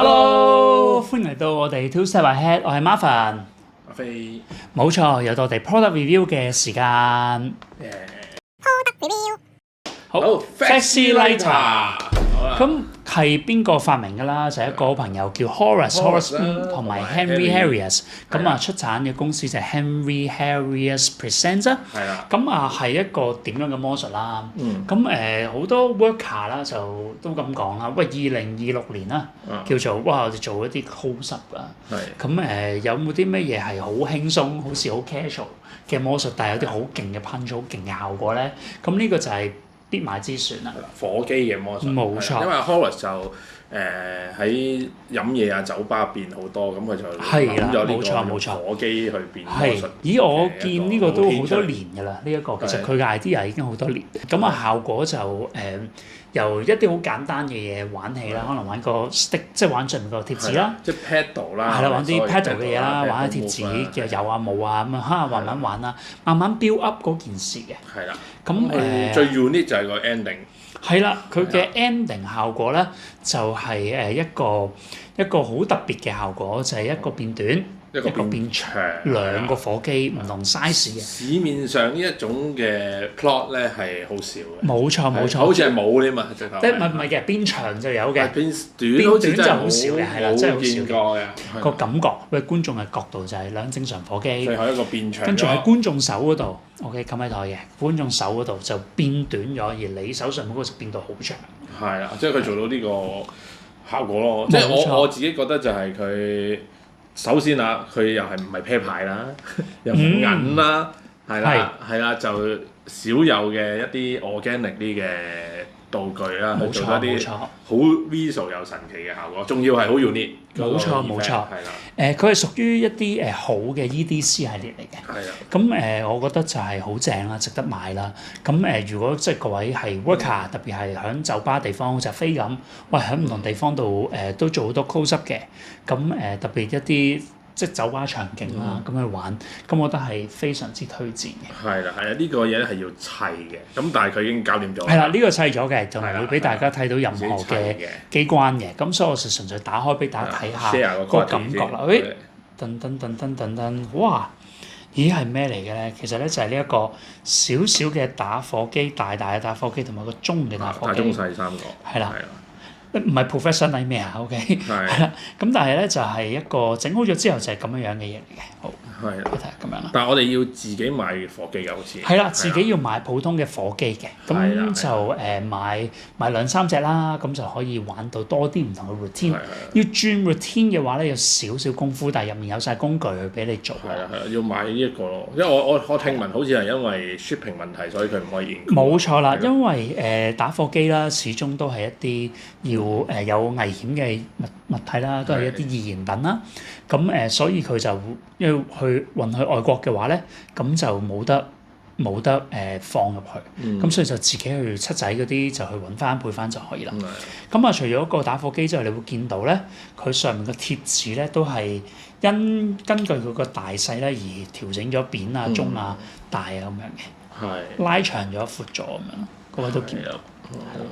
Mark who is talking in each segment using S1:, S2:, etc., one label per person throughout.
S1: Hello，歡迎嚟到我哋 Two Step Ahead，我係 Marvin，
S2: 阿飛，
S1: 冇錯，又到我哋 Product Review 嘅時間。好 ，Faxi Lighter，咁係邊個發明㗎啦？就係一個好朋友叫 Horace 同埋 Henry Harries，咁啊出產嘅公司就係 Henry Harries Presents。
S2: 係啦，
S1: 咁啊係一個點樣嘅魔術啦？咁好多 worker 啦就都咁講啦。喂，2026年啦，叫做哇我哋做一啲 close up 㗎。咁有冇啲咩嘢係好輕鬆，好似好 casual 嘅魔術，但係有啲好勁嘅 punch，好勁嘅效果咧？咁呢個就係必買之選啦。
S2: 火機嘅魔術，
S1: 冇錯。
S2: 因為 Horace 就喺飲嘢啊、酒吧變好多，咁佢就諗咗呢個火機去變魔術。
S1: 咦，我見呢個都好多年㗎啦，呢一個其實佢嘅 idea 已經好多年。咁啊效果就由一啲好簡單嘅嘢玩起啦，可能玩個 stick， 即係玩上面個貼紙啦，
S2: 即係 pedal 啦，
S1: 係啦，玩啲 pedal 嘅嘢啦，玩啲貼紙嘅有啊冇啊咁啊，慢慢玩啦，慢慢 build up 嗰件事嘅。
S2: 係啦。
S1: 咁
S2: 最 unique 就係個 ending。
S1: 係啦，佢嘅 ending 效果咧就係一個好特別嘅效果，就係一個變短。一個變長，兩個火機唔同 size 嘅。
S2: 市面上呢一種嘅 plot 咧係好少嘅。
S1: 冇錯，
S2: 好似係冇添嘛，即
S1: 係唔係嘅，變長就有嘅，
S2: 變短好似
S1: 就好少嘅，係啦，真係好少
S2: 嘅。
S1: 個感覺，喂觀眾嘅角度就係兩正常火機，
S2: 最後一個變長，
S1: 跟住喺觀眾手嗰度 ，OK 冚喺台嘅，觀眾手嗰度就變短咗，而你手上嗰個就變到好長。
S2: 係啦，即係佢做到呢個效果咯。即係我自己覺得就係佢。首先啊，佢又係唔係啤牌啦，又冇銀啦，係啦，就少有嘅一啲 organic 啲嘅道具啦，去做一啲好 visual 又神奇嘅效果，仲要係好 unique。
S1: 冇錯，係啦。佢係屬於一啲好嘅 EDC 系列嚟嘅。
S2: 係啦。
S1: 咁我覺得就係好正啦，值得買啦。咁如果即係各位係 worker，特別係喺酒吧地方，好似飛咁，喂喺唔同地方度都做好多 close up 嘅。咁特別一啲即係酒吧場景啦，咁去玩，咁我覺得係非常之推薦嘅。
S2: 係啦，呢個嘢咧係要砌嘅，咁但係佢已經搞掂咗。
S1: 係啦，呢個砌咗嘅，就唔會俾大家睇到任何嘅機關嘅。咁所以我就純粹打開俾大家睇下個感覺啦。噔，哇！咦係咩嚟嘅咧？其實咧就係呢一個小小嘅打火機、大嘅打火機同埋個中嘅打火機。
S2: 大中細三個。
S1: 係啦。唔係 professional 咩啊 ？OK，係啦，咁但係咧就係一個整好咗之後就係咁樣樣嘅嘢嚟嘅。好，
S2: 係啦，
S1: 咁樣啦。
S2: 但係我哋要自己買火機㗎，好似
S1: 係啦，自己要買普通嘅火機嘅，咁就買2-3隻啦，咁就可以玩到多啲唔同嘅 routine。要轉 routine 嘅話咧，有少少功夫，但係入面有晒工具去俾你做。係啊，
S2: 要買呢一個咯，因為我聽聞好似係因為 shipping 問題，所以佢唔可以。
S1: 冇錯啦，因為打火機啦，始終都係一啲要有危險嘅物體啦，都係一啲易燃品啦。咁所以佢就要去運去外國嘅話咧，咁就冇得放入去。咁所以就自己去七仔嗰啲就去揾翻配翻就可以啦。咁除咗個打火機之外，你會見到咧，佢上面嘅貼紙咧都係根據佢個大細咧而調整咗扁啊、中啊、大啊咁樣嘅。係。拉長咗、闊咗咁樣，各位都見到。係咯。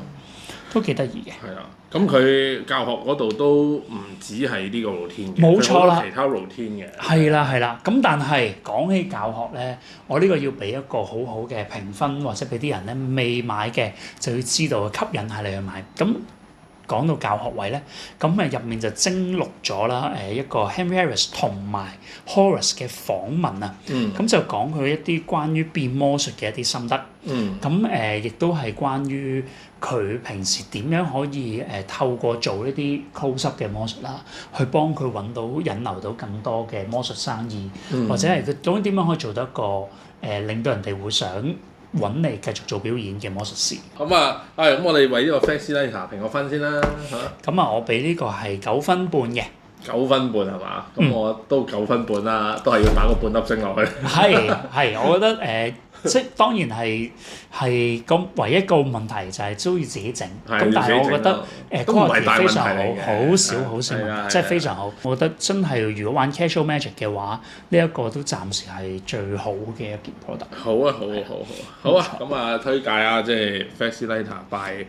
S1: 都幾得意嘅。係啦，
S2: 咁佢教學嗰度都唔止係呢個 routine 嘅，
S1: 冇錯啦，
S2: 其他 routine 嘅。
S1: 係啦，咁但係講起教學咧，我呢個要俾一個好好嘅評分，或者俾啲人咧未買嘅就要知道吸引下你去買。咁講到教學位咧，咁入面就精錄咗啦，一個 Henry Harries 同埋 Horace 嘅訪問啊。咁就講佢一啲關於變魔術嘅一啲心得。咁亦都係關於佢平時點樣可以透過做呢啲 close up 嘅魔術啦，去幫佢揾到引流到更多嘅魔術生意，或者係佢究竟點樣可以做到一個令到人哋會想揾你繼續做表演嘅魔術師。
S2: 咁啊，咁我哋為呢個 Faxi Lighter評個分先啦嚇。
S1: 咁我俾呢個係9分半嘅。
S2: 9分半係嘛？咁我都9分半啦，都係要打個半粒星落去。
S1: 係，我覺得即當然係咁，唯一個問題就係都要自己整。咁但係我覺得quality 非常好，好少，即係非常好。我覺得真係如果玩 Casual Magic 嘅話，呢一個都暫時係最好嘅一件 product。
S2: 好啊，咁啊推介啊，即係 Faxi Lighter by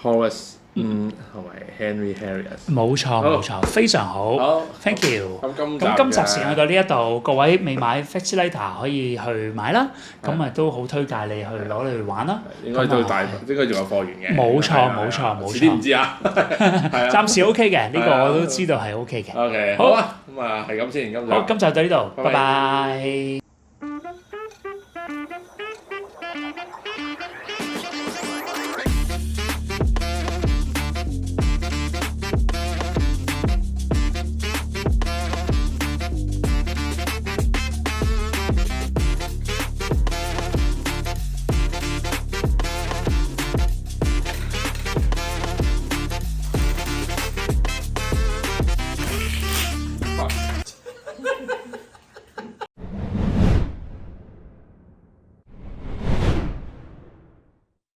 S2: Horace 同埋 Henry Harrius。
S1: 冇錯，非常好。
S2: 好
S1: ，thank you。
S2: 咁
S1: 今集時間到呢一度，各位未買 Flash-Later 可以去買啦。咁啊都好推介你去攞嚟去玩啦。
S2: 應該仲有貨源嘅。
S1: 冇錯。
S2: 遲啲唔知啊。
S1: 暫時 OK 嘅，呢個我都知道係 OK 嘅。
S2: OK，好啊，咁啊係咁先，
S1: 好，今集到呢度，拜拜。